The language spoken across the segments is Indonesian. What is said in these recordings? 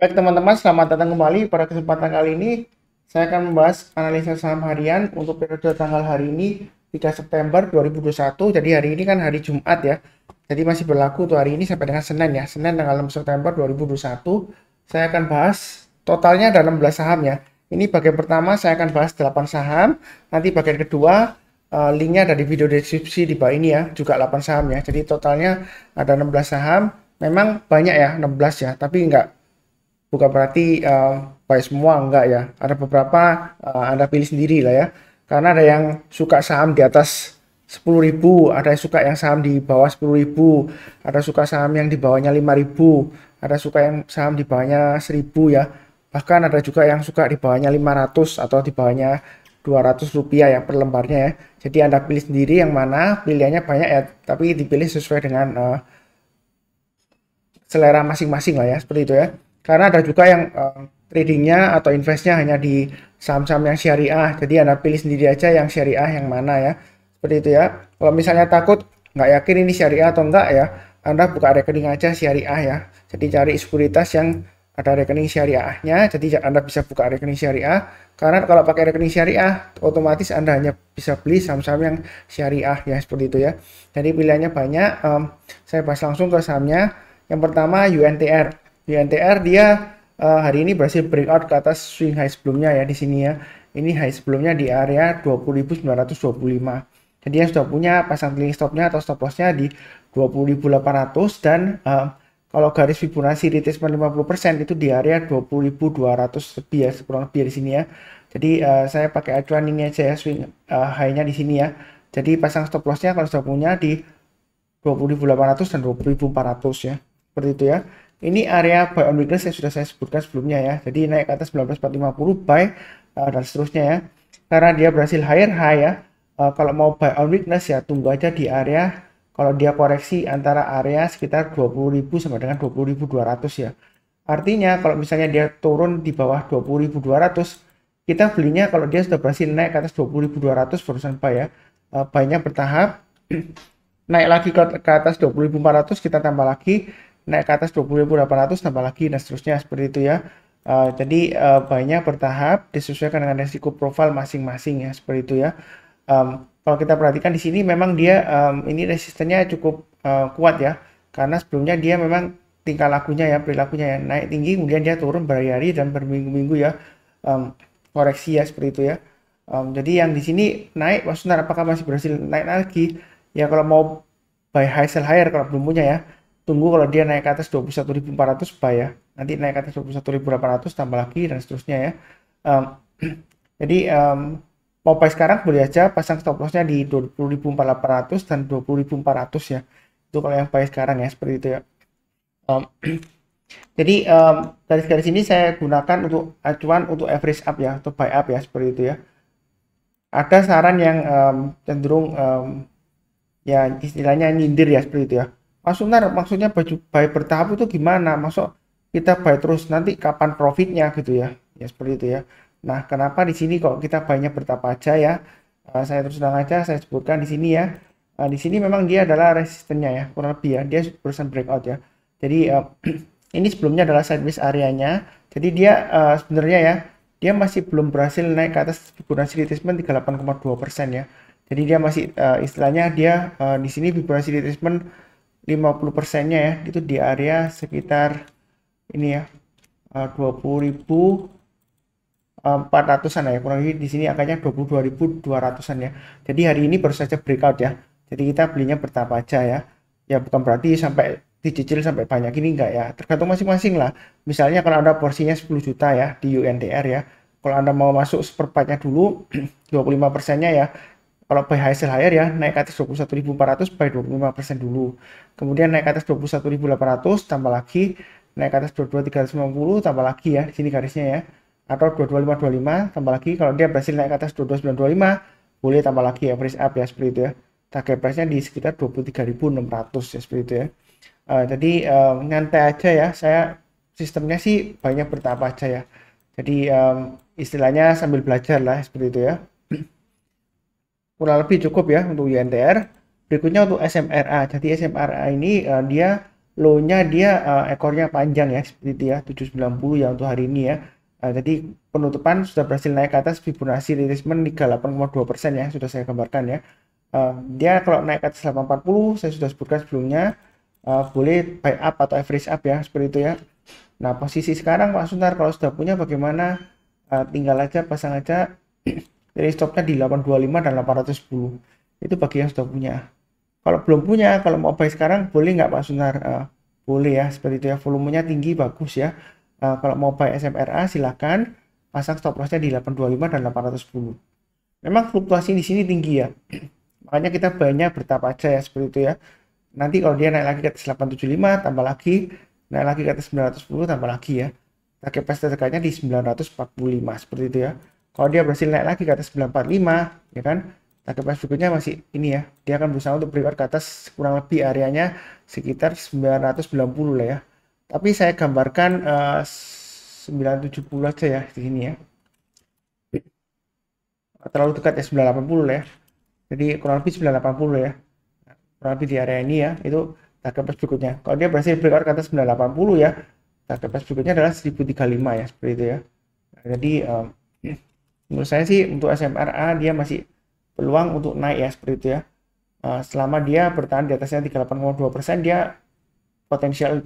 Baik teman-teman, selamat datang kembali. Pada kesempatan kali ini, saya akan membahas analisa saham harian untuk periode tanggal hari ini 3 September 2021. Jadi hari ini kan hari Jumat ya. Jadi masih berlaku tuh hari ini sampai dengan Senin ya. Senin tanggal 6 September 2021. Saya akan bahas totalnya ada 16 saham ya. Ini bagian pertama saya akan bahas 8 saham. Nanti bagian kedua linknya ada di video deskripsi di bawah ini ya. Juga 8 saham ya. Jadi totalnya ada 16 saham. Memang banyak ya 16 ya. Tapi enggak, bukan berarti baik semua, enggak ya. Ada beberapa Anda pilih sendiri lah ya. Karena ada yang suka saham di atas 10.000, ada yang suka yang saham di bawah 10.000, ada suka saham yang di bawahnya 5.000, ada suka yang saham di bawahnya 1.000 ya. Bahkan ada juga yang suka di bawahnya 500 atau di bawahnya 200 rupiah ya per lembarnya ya. Jadi Anda pilih sendiri yang mana, pilihannya banyak ya, tapi dipilih sesuai dengan selera masing-masing lah ya, seperti itu ya. Karena ada juga yang tradingnya atau investnya hanya di saham-saham yang syariah, jadi Anda pilih sendiri aja yang syariah yang mana ya, seperti itu ya. Kalau misalnya takut nggak yakin ini syariah atau enggak ya, Anda buka rekening aja syariah ya. Jadi cari sekuritas yang ada rekening syariahnya, jadi Anda bisa buka rekening syariah. Karena kalau pakai rekening syariah, otomatis Anda hanya bisa beli saham-saham yang syariah ya, seperti itu ya. Jadi pilihannya banyak. Saya bahas langsung ke sahamnya. Yang pertama UNTR. UNTR dia hari ini berhasil breakout ke atas swing high sebelumnya ya di sini ya. Ini high sebelumnya di area 20.925. Jadi yang sudah punya pasang trailing stopnya atau stop lossnya di 20.800 dan kalau garis Fibonacci retracement 50% itu di area 20.200 lebih ya, kurang lebih di sini ya. Jadi saya pakai acuan ini aja ya, swing high-nya di sini ya. Jadi pasang stop lossnya kalau sudah punya di 20.800 dan 20.400 ya. Seperti itu ya. Ini area buy on weakness yang sudah saya sebutkan sebelumnya ya. Jadi naik ke atas 19.450 buy dan seterusnya ya. Karena dia berhasil higher high ya. Kalau mau buy on weakness ya tunggu aja di area, kalau dia koreksi antara area sekitar 20.000 sampai dengan 20.200 ya. Artinya kalau misalnya dia turun di bawah 20.200, kita belinya kalau dia sudah berhasil naik ke atas 20.200 barusan buy ya. Buy-nya bertahap. Naik lagi ke atas 20.400 kita tambah lagi, naik ke atas 20.800 tambah lagi dan seterusnya, seperti itu ya. Jadi buy-nya bertahap disesuaikan dengan risiko profil masing-masing ya, seperti itu ya. Kalau kita perhatikan di sini memang dia ini resistennya cukup kuat ya, karena sebelumnya dia memang tingkah lakunya ya, perilakunya ya, naik tinggi kemudian dia turun berhari-hari dan berminggu-minggu ya, koreksi ya, seperti itu ya. Jadi yang di sini naik, maksudnya apakah masih berhasil naik lagi? Ya kalau mau buy high sell higher kalau belum punya ya, tunggu kalau dia naik ke atas 21.400 buy ya. Nanti naik ke atas 21.800 tambah lagi dan seterusnya ya. Jadi mau buy sekarang boleh aja pasang stop lossnya di 20.400 dan 20.400 ya. Itu kalau yang buy sekarang ya, seperti itu ya. Jadi garis-garis ini saya gunakan untuk acuan untuk average up ya, atau buy up ya, seperti itu ya. Ada saran yang cenderung ya istilahnya nyindir ya, seperti itu ya. Maksudnya baju buy bertahap itu gimana? Masuk kita buy terus nanti kapan profitnya gitu ya? Ya seperti itu ya. Nah, kenapa di sini kok kita buy-nya bertahap aja ya? Saya terus terang aja saya sebutkan di sini ya. Di sini memang dia adalah resistennya ya, kurang lebih ya. Dia barusan breakout ya. Jadi ini sebelumnya adalah sideways areanya. Jadi dia sebenarnya ya, dia masih belum berhasil naik ke atas Fibonacci retracement 38,2% ya. Jadi dia masih istilahnya dia di sini Fibonacci retracement 50%-nya ya, itu di area sekitar ini ya, 20.400-an ya, kurang lebih di sini angkanya 22.200-an ya. Jadi hari ini baru saja breakout ya. Jadi kita belinya bertahap aja ya. Ya bukan berarti sampai dicicil sampai banyak ini enggak ya. Tergantung masing-masing lah. Misalnya kalau Anda porsinya 10 juta ya di UNTR ya. Kalau Anda mau masuk seperempatnya dulu 25%-nya ya. Kalau buy high sell higher ya, naik ke atas 21.400 buy 25% dulu. Kemudian naik ke atas 21.800 tambah lagi, naik ke atas 22.350 tambah lagi ya, di sini garisnya ya. Atau 22.525 tambah lagi, kalau dia berhasil naik ke atas 22.925 boleh tambah lagi average up ya, seperti itu ya. Target price-nya di sekitar 23.600 ya, seperti itu ya. Jadi nyantai aja ya, saya sistemnya sih banyak bertahap aja ya. Jadi istilahnya sambil belajar lah, seperti itu ya. Kurang lebih cukup ya untuk UNTR. Berikutnya untuk SMRA. Jadi SMRA ini dia low-nya dia ekornya panjang ya, seperti itu ya, 790 ya untuk hari ini ya. Jadi penutupan sudah berhasil naik ke atas Fibonacci retracement 38,2% ya, sudah saya gambarkan ya. Dia kalau naik ke atas 840, saya sudah sebutkan sebelumnya, boleh buy up atau average up ya, seperti itu ya. Nah, posisi sekarang Pak Suntar kalau sudah punya bagaimana? Tinggal aja pasang aja dari stopnya di 825 dan 810. Itu bagi yang sudah punya. Kalau belum punya, kalau mau buy sekarang boleh nggak Pak Sunar? Boleh ya, seperti itu ya. Volumenya tinggi, bagus ya. Kalau mau buy SMRA silakan pasang stop lossnya di 825 dan 810. Memang fluktuasi di sini tinggi ya. Makanya kita banyak bertahap aja ya, seperti itu ya. Nanti kalau dia naik lagi ke atas 875 tambah lagi, naik lagi ke atas 910 tambah lagi ya. Target price terdekatnya di 945 seperti itu ya. Kalau dia berhasil naik lagi ke atas 945 ya kan, target price berikutnya masih ini ya, dia akan berusaha untuk breakout ke atas kurang lebih areanya sekitar 990 lah ya. Tapi saya gambarkan 970 aja ya di sini ya. Terlalu dekat ya 980 lah ya. Jadi kurang lebih 980 ya. Kurang lebih di area ini ya, itu target price berikutnya. Kalau dia berhasil breakout ke atas 980 ya, target price berikutnya adalah 1035 ya, seperti itu ya. Nah, jadi menurut saya sih untuk SMRA dia masih peluang untuk naik ya, seperti itu ya. Selama dia bertahan di atasnya 38,2%, dia potensial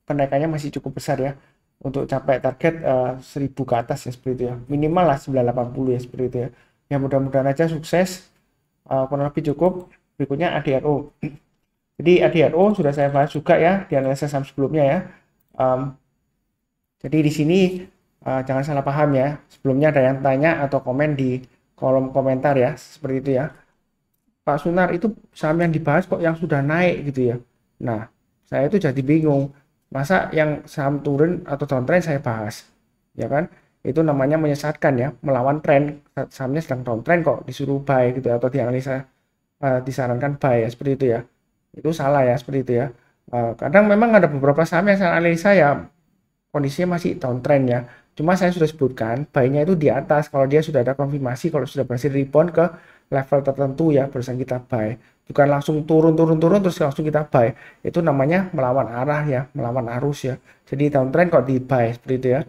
kenaikannya masih cukup besar ya untuk capai target 1000 ke atas ya, seperti itu ya. Minimal lah 980 ya, seperti itu ya. Ya mudah-mudahan aja sukses. Kurang lebih cukup. Berikutnya ADRO. Jadi ADRO sudah saya bahas juga ya di analisa saham sebelumnya ya. Jadi di sini jangan salah paham ya. Sebelumnya ada yang tanya atau komen di kolom komentar ya, seperti itu ya. Pak Sunar, itu saham yang dibahas kok yang sudah naik gitu ya. Nah, saya itu jadi bingung. Masa yang saham turun atau downtrend saya bahas, ya kan? Itu namanya menyesatkan ya, melawan tren. Sahamnya sedang downtrend kok disuruh buy gitu ya, atau dianalisa disarankan buy ya, seperti itu ya. Itu salah ya, seperti itu ya. Kadang memang ada beberapa saham yang saya analisa ya kondisinya masih downtrend ya. Cuma saya sudah sebutkan, buy-nya itu di atas kalau dia sudah ada konfirmasi, kalau sudah berhasil rebound ke level tertentu ya, barusan kita buy. Bukan langsung turun terus langsung kita buy. Itu namanya melawan arah ya, melawan arus ya. Jadi downtrend kok di buy, seperti itu ya.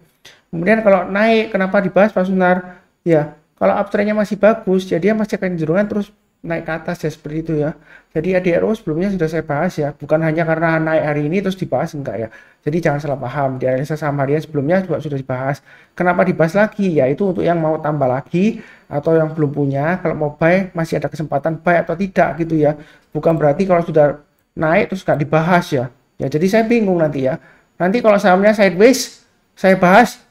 Kemudian kalau naik, kenapa dibahas Pak Sunar? Ya, kalau uptrendnya masih bagus, ya dia masih akan cenderungan terus naik ke atas ya, seperti itu ya. Jadi ADRO sebelumnya sudah saya bahas ya, bukan hanya karena naik hari ini terus dibahas, enggak ya. Jadi jangan salah paham, di analisa saham harian sebelumnya juga sudah dibahas. Kenapa dibahas lagi? Ya itu untuk yang mau tambah lagi atau yang belum punya, kalau mau buy masih ada kesempatan buy atau tidak gitu ya. Bukan berarti kalau sudah naik terus nggak dibahas ya. Ya jadi saya bingung nanti ya. Nanti kalau sahamnya sideways saya bahas,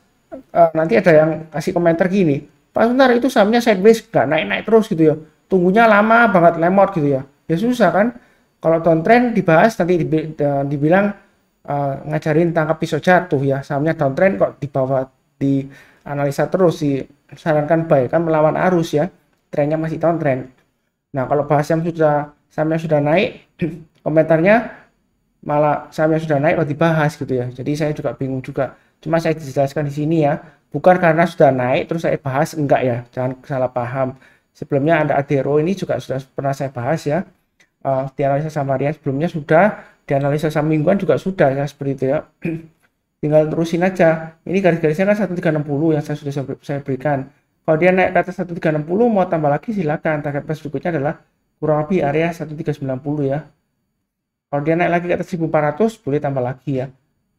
nanti ada yang kasih komentar gini, Pak Suntar itu sahamnya sideways nggak naik-naik terus gitu ya, tunggunya lama banget lemot gitu ya. Ya susah kan, kalau downtrend dibahas nanti dibilang ngajarin tangkap pisau jatuh ya, sahamnya downtrend kok dibawa di analisa terus, disarankan buy kan melawan arus ya, trennya masih downtrend. Nah kalau bahas yang sahamnya sudah naik komentarnya malah sahamnya sudah naik kok dibahas gitu ya. Jadi saya juga bingung juga. Cuma saya dijelaskan di sini ya, bukan karena sudah naik terus saya bahas, enggak ya. Jangan salah paham. Sebelumnya ada ADRO ini juga sudah pernah saya bahas ya. Di analisa saham harian sebelumnya sudah, di analisa saham mingguan juga sudah ya, seperti itu ya. Tinggal terusin aja. Ini garis-garisnya kan 1360 yang saya berikan. Kalau dia naik ke atas 1360 mau tambah lagi silakan. Target price berikutnya adalah kurang lebih area 1390 ya. Kalau dia naik lagi ke atas 1400 boleh tambah lagi ya.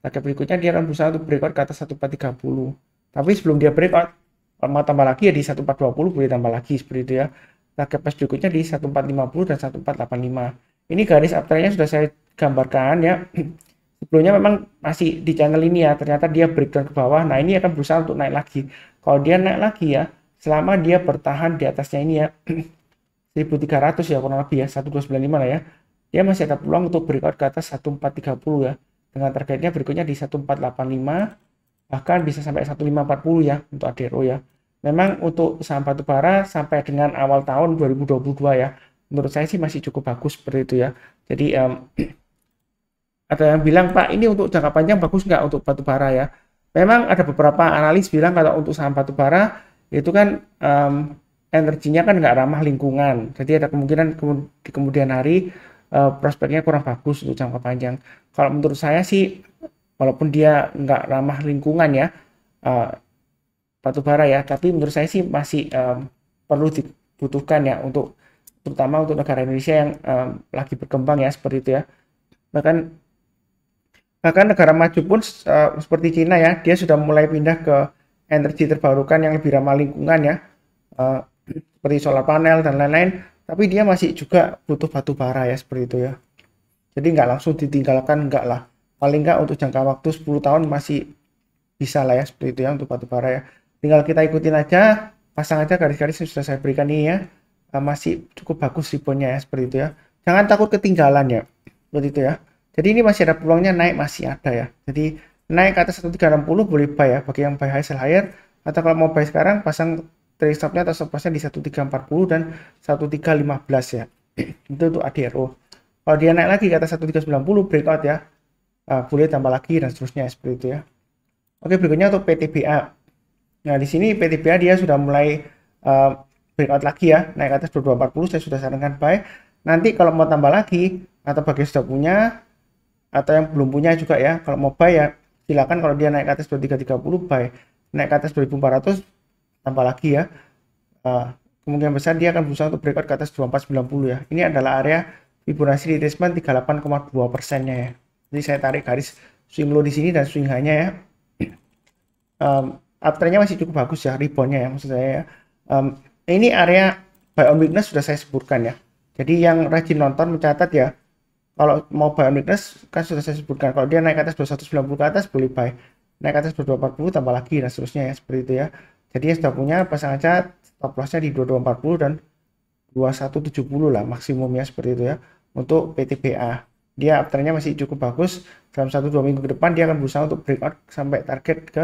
Target berikutnya dia akan berusaha untuk breakout ke atas 1430. Tapi sebelum dia breakout, kalau mau tambah lagi ya di 1420 boleh tambah lagi, seperti itu ya. Target price berikutnya di 1450 dan 1485. Ini garis uptrendnya sudah saya gambarkan ya. Sebelumnya memang masih di channel ini ya, ternyata dia breakdown ke bawah. Nah ini akan berusaha untuk naik lagi. Kalau dia naik lagi ya, selama dia bertahan di atasnya ini ya, 1300 ya kurang lebih ya, 1295 lah ya. Dia masih ada peluang untuk breakout ke atas 1430 ya. Dengan targetnya berikutnya di 1485, bahkan bisa sampai 1540 ya untuk ADRO ya. Memang untuk saham batubara sampai dengan awal tahun 2022 ya, menurut saya sih masih cukup bagus seperti itu ya. Jadi ada yang bilang, Pak ini untuk jangka panjang bagus nggak untuk batubara ya. Memang ada beberapa analis bilang kalau untuk saham batubara itu kan energinya kan nggak ramah lingkungan. Jadi ada kemungkinan di kemudian hari prospeknya kurang bagus untuk jangka panjang. Kalau menurut saya sih, walaupun dia nggak ramah lingkungan ya, eh, batu bara ya, tapi menurut saya sih masih perlu dibutuhkan ya untuk terutama untuk negara Indonesia yang lagi berkembang ya seperti itu ya. Bahkan bahkan negara maju pun seperti Cina ya, dia sudah mulai pindah ke energi terbarukan yang lebih ramah lingkungan ya, eh, seperti solar panel dan lain-lain. Tapi dia masih juga butuh batu bara ya seperti itu ya. Jadi nggak langsung ditinggalkan, nggak lah. Paling nggak untuk jangka waktu 10 tahun masih bisa lah ya seperti itu ya untuk batu bara ya. Tinggal kita ikutin aja, pasang aja garis-garis yang sudah saya berikan ini ya. Masih cukup bagus reboundnya ya seperti itu ya. Jangan takut ketinggalan ya, seperti itu ya. Jadi ini masih ada peluangnya naik, masih ada ya. Jadi naik ke atas 1360 boleh buy ya bagi yang buy high sell higher, atau kalau mau buy sekarang pasang trade stopnya atau stop lossnya di 1340 dan 1315 ya. Itu untuk ADRO. Kalau dia naik lagi ke atas 1390 breakout ya, boleh tambah lagi dan seterusnya seperti itu ya. Oke, berikutnya untuk PTBA. Nah, di sini PTBA dia sudah mulai breakout lagi ya, naik ke atas 2240, saya sudah sarankan buy. Nanti kalau mau tambah lagi atau bagi sudah punya atau yang belum punya juga ya, kalau mau buy ya silakan. Kalau dia naik ke atas 2330 buy, naik ke atas 2400 tambah lagi ya. Kemungkinan besar dia akan berusaha untuk breakout ke atas 2490 ya. Ini adalah area Fibonacci retracement 38,2%-nya ya. Jadi saya tarik garis swing low di sini dan swing high-nya ya. Uptrend-nya masih cukup bagus ya, rebound-nya ya maksud saya ya. Ini area buy on weakness sudah saya sebutkan ya. Jadi yang rajin nonton mencatat ya, kalau mau buy on weakness kan sudah saya sebutkan. Kalau dia naik ke atas 2190 ke atas boleh buy. Naik ke atas 2240 tambah lagi dan seterusnya ya, seperti itu ya. Jadi yang sudah punya pasang aja stop loss-nya di 2240 dan 2170 lah maksimumnya seperti itu ya. Untuk PTBA dia uptrend-nya masih cukup bagus. Dalam 1-2 minggu ke depan dia akan berusaha untuk breakout sampai target ke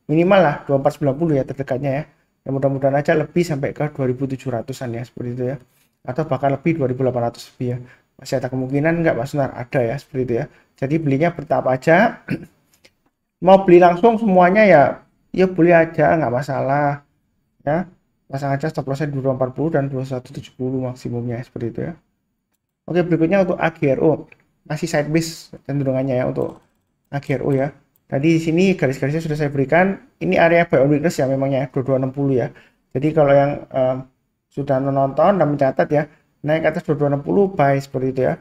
minimal lah 2490 ya terdekatnya ya. Ya mudah-mudahan aja lebih sampai ke 2700-an ya seperti itu ya. Atau bahkan lebih 2800 lebih ya. Masih ada kemungkinan nggak Mas Sunar? Ada ya seperti itu ya. Jadi belinya bertahap aja. Mau beli langsung semuanya ya, ya boleh aja, nggak masalah ya. Pasang aja stop lossnya 2240 dan 2170 maksimumnya seperti itu ya. Oke, berikutnya untuk AGRO masih sideways cenderungannya ya untuk AGRO ya. Tadi di sini garis-garisnya sudah saya berikan. Ini area buy on weakness ya memangnya 2260 ya. Jadi kalau yang sudah menonton dan mencatat ya, naik ke atas 2260 buy seperti itu ya.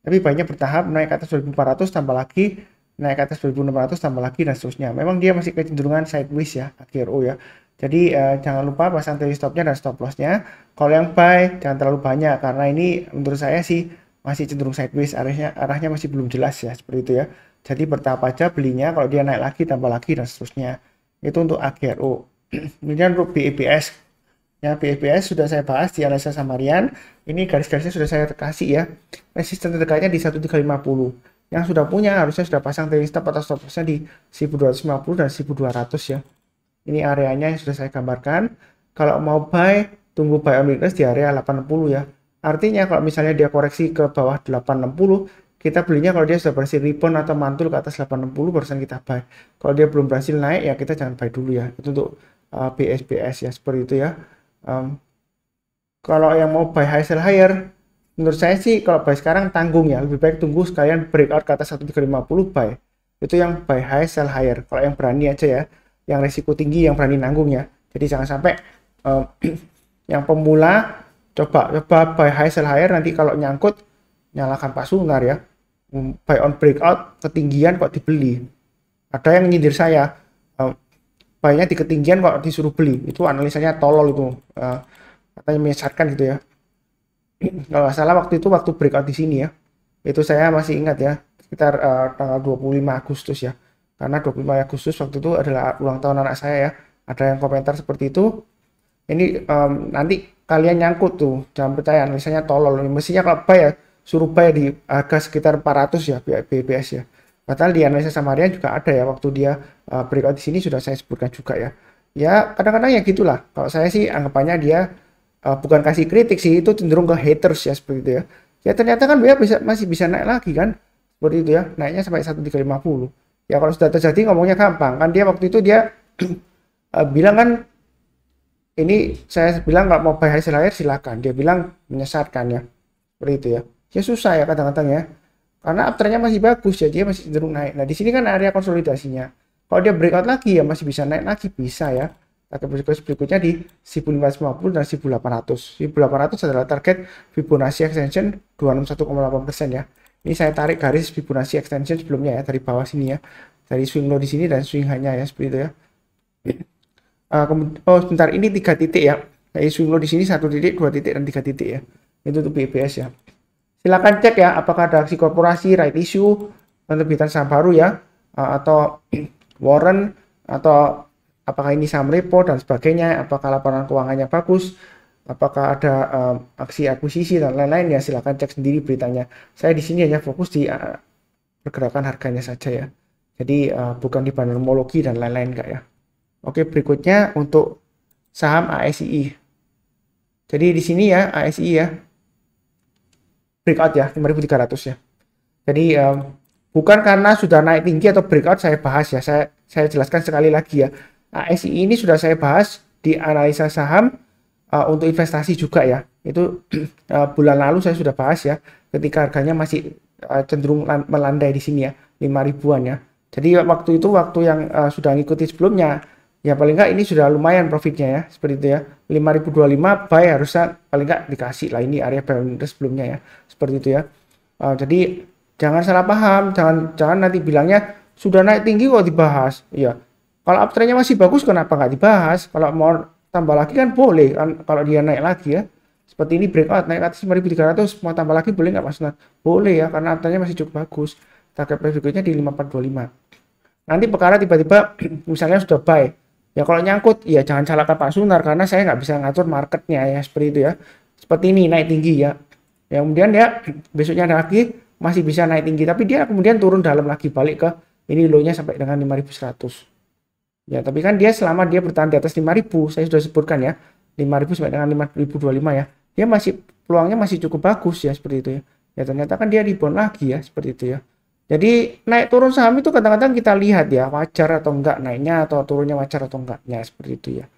Tapi buy-nya bertahap, naik ke atas 2400 tambah lagi, naik ke atas 2600 tambah lagi dan seterusnya. Memang dia masih kecenderungan sideways ya AGRO ya. Jadi jangan lupa pasang trailing stopnya dan stop lossnya. Kalau yang buy jangan terlalu banyak karena ini menurut saya sih masih cenderung sideways, arahnya masih belum jelas ya seperti itu ya. Jadi bertahap aja belinya, kalau dia naik lagi tambah lagi dan seterusnya. Itu untuk AGRO. Kemudian untuk BEPS ya, BEPS sudah saya bahas di analisa samarian. Ini garis-garisnya sudah saya kasih ya. Resisten terdekatnya di 1350. Yang sudah punya harusnya sudah pasang trailing stop atau stop lossnya di 1250 dan 1200 ya. Ini areanya yang sudah saya gambarkan. Kalau mau buy, tunggu buy on weakness di area 80 ya. Artinya kalau misalnya dia koreksi ke bawah 860, kita belinya kalau dia sudah berhasil rebound atau mantul ke atas 80% kita buy. Kalau dia belum berhasil naik ya kita jangan buy dulu ya. Itu untuk BSBS ya, seperti itu ya. Kalau yang mau buy high sell higher, menurut saya sih kalau buy sekarang tanggung ya. Lebih baik tunggu sekalian breakout ke atas 1350 buy. Itu yang buy high sell higher. Kalau yang berani aja ya, yang resiko tinggi, yang berani nanggung ya. Jadi jangan sampai yang pemula coba buy high sell higher, nanti kalau nyangkut nyalakan Pak Sunar ya. Buy on breakout ketinggian kok dibeli. Ada yang nyindir saya, buy-nya di ketinggian kok disuruh beli. Itu analisanya tolol itu, katanya menyesatkan gitu ya. Kalau nggak salah waktu itu waktu breakout di sini ya, itu saya masih ingat ya, sekitar tanggal 25 Agustus ya. Karena 25 Agustus waktu itu adalah ulang tahun anak saya ya. Ada yang komentar seperti itu. Ini nanti kalian nyangkut tuh, jangan percaya, analisanya tolol. Mestinya kalau buy ya suruh buy di harga sekitar 400 ya BBS ya. Padahal di analisa samarian juga ada ya, waktu dia breakout di sini sudah saya sebutkan juga ya. Ya kadang-kadang ya gitulah. Kalau saya sih anggapannya dia bukan kasih kritik sih, itu cenderung ke haters ya seperti itu ya. Ya ternyata kan dia masih bisa naik lagi kan, seperti itu ya, naiknya sampai 1350. Ya kalau sudah terjadi ngomongnya gampang kan, dia waktu itu dia bilang kan, ini saya bilang nggak mau buy high sell higher silakan, dia bilang menyesatkan ya, seperti itu ya. ya susah ya kadang-kadang ya. Karena uptrendnya masih bagus ya, dia masih cenderung naik. Nah, di sini kan area konsolidasinya. Kalau dia breakout lagi ya masih bisa naik lagi, bisa ya. Target berikutnya di 1550 dan 1800. 1800 adalah target Fibonacci extension 261,8% ya. Ini saya tarik garis Fibonacci extension sebelumnya ya, dari bawah sini ya. Dari swing low di sini dan swing high-nya ya, seperti itu ya. Oh sebentar, ini 3 titik ya. Jadi swing low di sini 1 titik, 2 titik, dan 3 titik ya. Itu untuk BPS ya. Silakan cek ya apakah ada aksi korporasi, right issue, penerbitan saham baru ya, atau warrant, atau apakah ini saham repo dan sebagainya, apakah laporan keuangannya bagus, apakah ada aksi akuisisi dan lain-lain ya. Silakan cek sendiri beritanya. Saya di sini hanya fokus di pergerakan harganya saja ya. Jadi bukan di panormologi dan lain-lain enggak ya. Oke, berikutnya untuk saham ASI. Jadi di sini ya ASI ya breakout ya 5.300 ya. Jadi bukan karena sudah naik tinggi atau breakout saya bahas ya. Saya jelaskan sekali lagi ya. ASI ini sudah saya bahas di analisa saham untuk investasi juga ya. Itu bulan lalu saya sudah bahas ya. Ketika harganya masih cenderung melandai di sini ya 5.000-an ya. Jadi waktu itu waktu yang sudah ngikuti sebelumnya ya paling nggak ini sudah lumayan profitnya ya, seperti itu ya. 5.025 buy harusnya paling nggak dikasih lah, ini area buy sebelumnya ya, seperti itu ya. Jadi jangan salah paham, jangan nanti bilangnya sudah naik tinggi kok dibahas. Iya, kalau uptrendnya masih bagus kenapa nggak dibahas? Kalau mau tambah lagi kan boleh kan, kalau dia naik lagi ya. Seperti ini breakout naik ke atas 5.300 mau tambah lagi boleh nggak Mas? Boleh ya, karena uptrendnya masih cukup bagus. Target berikutnya di 5425. Nanti perkara tiba-tiba misalnya sudah buy. Ya kalau nyangkut, ya jangan salahkan Pak Sunar karena saya nggak bisa ngatur marketnya ya, seperti itu ya. Seperti ini naik tinggi ya. Ya kemudian ya besoknya lagi masih bisa naik tinggi, tapi dia kemudian turun dalam lagi balik ke ini low-nya sampai dengan 5.100. Ya tapi kan dia selama dia bertahan di atas 5.000, saya sudah sebutkan ya 5.000 sampai dengan 5.025 ya. Dia masih peluangnya masih cukup bagus ya, seperti itu ya. Ya ternyata kan dia rebound lagi ya, seperti itu ya. Jadi naik turun saham itu kadang-kadang kita lihat ya wajar atau enggak naiknya atau turunnya wajar atau enggaknya, seperti itu ya.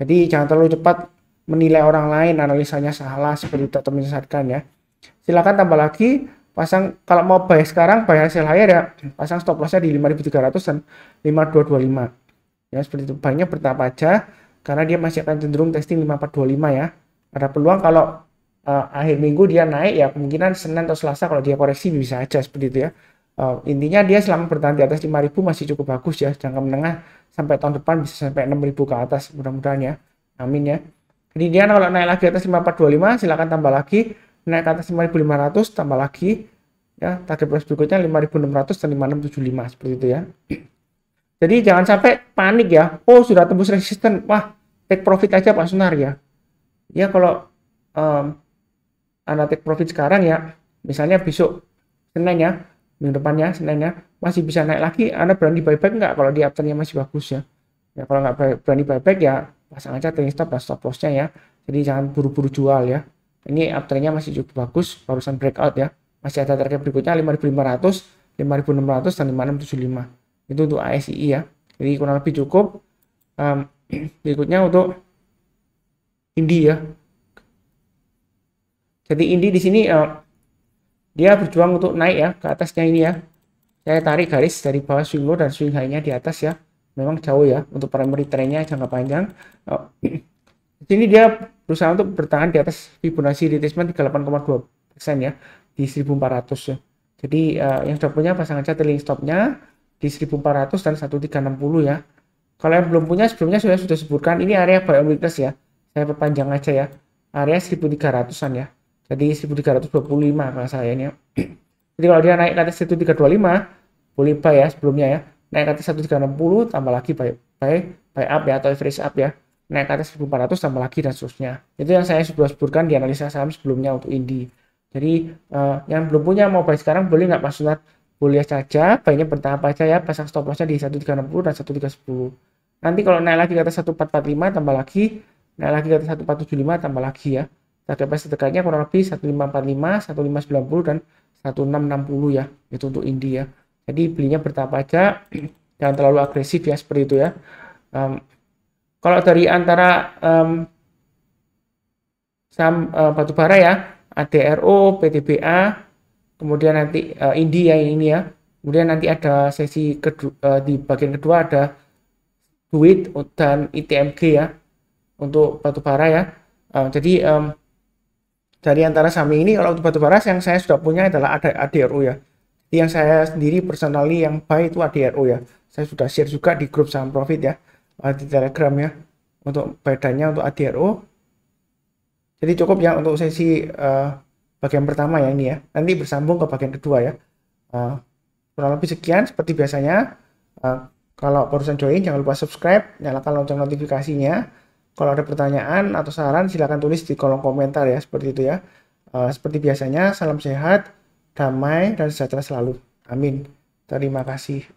Jadi jangan terlalu cepat menilai orang lain, analisanya salah seperti itu atau menyesatkan ya. Silakan tambah lagi, pasang kalau mau buy sekarang buy hasil higher ya, pasang stop lossnya di 5.300 dan 5.225. Ya seperti itu, buynya bertahap aja karena dia masih akan cenderung testing 5.425 ya. Ada peluang kalau akhir minggu dia naik ya, kemungkinan Senin atau Selasa kalau dia koreksi bisa aja seperti itu ya. Intinya dia selama bertahan di atas 5.000 masih cukup bagus ya, jangka menengah sampai tahun depan bisa sampai 6.000 ke atas mudah-mudahan ya, amin ya. Jadi dia kalau naik lagi atas 5425 silakan tambah lagi, naik ke atas 5.500 tambah lagi ya, target price berikutnya 5.600 dan 5.675 seperti itu ya. Jadi jangan sampai panik ya, oh sudah tembus resisten, wah take profit aja Pak Sunar ya. Ya kalau Anda take profit sekarang ya, misalnya besok Senin ya, minggu depannya Seninnya masih bisa naik lagi, Anda berani buyback nggak kalau di uptrendnya masih bagus ya? Ya kalau nggak berani buyback ya pasang aja trailing stop dan stop lossnya ya. Jadi jangan buru-buru jual ya. Ini uptrendnya masih cukup bagus, barusan breakout ya. Masih ada target berikutnya 5.500, 5.600 dan 5.675. Itu untuk ASI ya. Jadi kurang lebih cukup. Berikutnya untuk Indi ya. Jadi Indi di sini dia berjuang untuk naik ya ke atasnya ini ya. Saya tarik garis dari bawah swing low dan swing high-nya di atas ya. Memang jauh ya untuk primary trend-nya jangka panjang. Di sini dia berusaha untuk bertahan di atas Fibonacci retracement 38,2% ya di 1400 ya. Jadi yang sudah punya pasang aja trailing stop-nya di 1400 dan 1360 ya. Kalau yang belum punya sebelumnya saya sudah sebutkan ini area buy on weakness ya. Saya perpanjang aja ya. Area 1300-an ya. Jadi 1325 kalau saya ini ya. Jadi kalau dia naik ke atas 1325 boleh buy ya sebelumnya ya. Naik ke atas 1360 tambah lagi buy up ya atau average up ya. Naik ke atas 1400 tambah lagi dan seterusnya. Itu yang saya sudah sebutkan di analisa saham sebelumnya untuk Indi. Jadi yang belum punya mau buy sekarang boleh nggak Pak Sunat? Boleh saja, buy-nya bertahap aja ya, pasang stop loss-nya di 1360 dan 1310. Nanti kalau naik lagi ke atas 1445 tambah lagi, naik lagi ke atas 1475 tambah lagi ya. Target price terdekatnya kurang lebih 1545, 1590 dan 1660 ya. Itu untuk Indi ya. Jadi belinya bertahap aja, jangan terlalu agresif ya seperti itu ya. Kalau dari antara saham batubara ya, ADRO, PTBA, kemudian nanti Indi ya ini ya. Kemudian nanti ada sesi kedua, di bagian kedua ada duit dan ITMG ya untuk batubara ya. Jadi dari antara saham ini kalau untuk batubara yang saya sudah punya adalah ada ADRO ya. Jadi yang saya sendiri personally yang buy itu ADRO ya. Saya sudah share juga di grup saham profit ya, di Telegram ya, untuk bedanya untuk ADRO. Jadi cukup ya untuk sesi bagian pertama ya ini ya. Nanti bersambung ke bagian kedua ya. Kurang lebih sekian seperti biasanya. Kalau barusan join jangan lupa subscribe, nyalakan lonceng notifikasinya. Kalau ada pertanyaan atau saran silahkan tulis di kolom komentar ya, seperti itu ya. Seperti biasanya, salam sehat, damai, dan sejahtera selalu. Amin. Terima kasih.